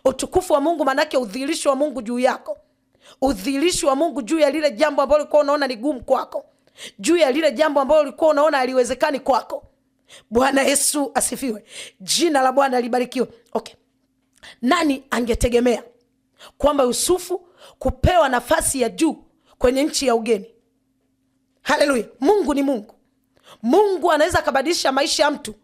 Utukufu wa Mungu manake udhihirisho wa Mungu juu yako. Udhihirisho wa Mungu juu ya lile jambo ambalo ulikuwa unaona ni gumu kwako. Juu ya lile jambo ambalo ulikuwa unaona haliwezekani kwako. Bwana Yesu asifiwe. Jina la Bwana libarikiwe. Okay. Nani angetegemea kwamba Yusufu kupewa nafasi ya juu kwenye nchi ya ugeni? Haleluya. Mungu ni Mungu. Mungu anaweza kubadilisha maisha ya mtu,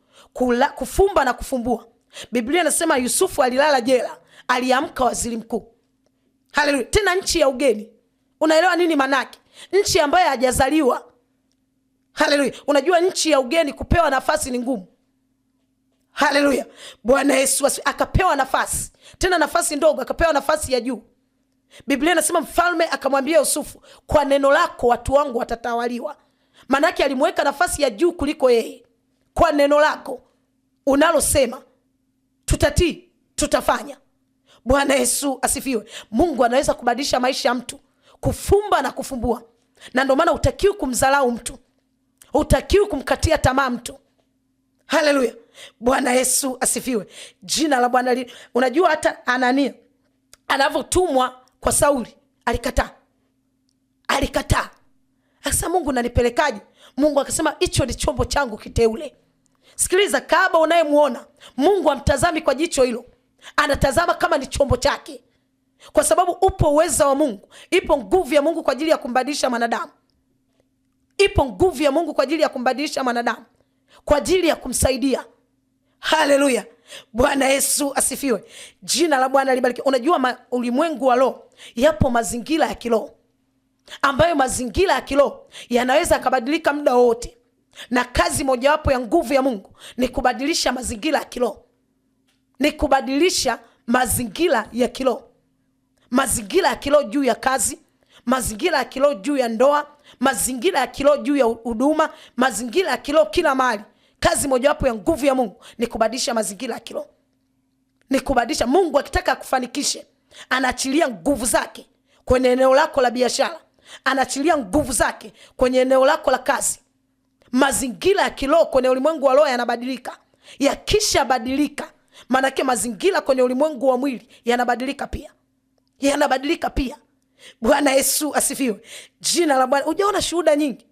kufumba na kufumbua. Biblia inasema Yusufu alilala jela, aliamka waziri mkuu. Haleluya. Tena nchi ya ugeni. Unaelewa nini manake? Nchi ambayo hajazaliwa. Haleluya. Unajua nchi ya ugeni kupewa nafasi ni ngumu. Haleluya. Bwana Yesu akapewa nafasi. Tena nafasi ndogo, akapewa nafasi ya juu. Biblia inasema mfalme akamwambia Yusufu, kwa neno lako watu wangu watatawaliwa. Manake alimweka nafasi ya juu kuliko yeye. Kwa neno lako unalosema tutatii, tutafanya. Bwana Yesu asifiwe. Mungu anaweza kubadilisha maisha ya mtu, kufumba na kufumbua. Na ndio maana hutakiwi kumdharau mtu, hutakiwi kumkatia tamaa mtu. Haleluya. Bwana Yesu asifiwe. Jina la Bwana. Unajua hata Anania anavyotumwa kwa Sauli, alikataa. Akasema, Mungu nanipelekaje? Mungu akasema, hicho ni chombo changu kiteule. Sikiliza, Kahaba unayemuona, Mungu amtazami kwa jicho hilo. Anatazama kama ni chombo chake. Kwa sababu upo uwezo wa Mungu, ipo nguvu ya Mungu kwa ajili ya kumbadilisha mwanadamu. Ipo nguvu ya Mungu kwa ajili ya kumbadilisha mwanadamu, kwa ajili ya kumsaidia. Haleluya. Bwana Yesu asifiwe. Jina la Bwana libarikiwe. Unajua ulimwengu wa roho yapo mazingira ya kiroho, ambayo mazingira ya kiroho yanaweza kubadilika muda wote. Na kazi mojawapo ya nguvu ya Mungu ni kubadilisha mazingira ya kiroho. Ni kubadilisha mazingira ya kiroho. Mazingira ya kiroho juu ya kazi, mazingira ya kiroho juu ya ndoa, mazingira ya kiroho juu ya huduma, mazingira ya kiroho kila mahali. Kazi mojawapo ya nguvu ya Mungu ni kubadilisha mazingira ya kiroho. Ni kubadilisha. Mungu akitaka kufanikishe, anaachilia nguvu zake kwenye eneo lako la biashara, anaachilia nguvu zake kwenye eneo lako la kazi. Mazingira ya kiroho kwenye ulimwengu wa roho yanabadilika. Yakisha badilika, manake mazingira kwenye ulimwengu wa mwili yanabadilika pia. Bwana Yesu asifiwe. Jina la Bwana. Ujaona shuhuda nyingi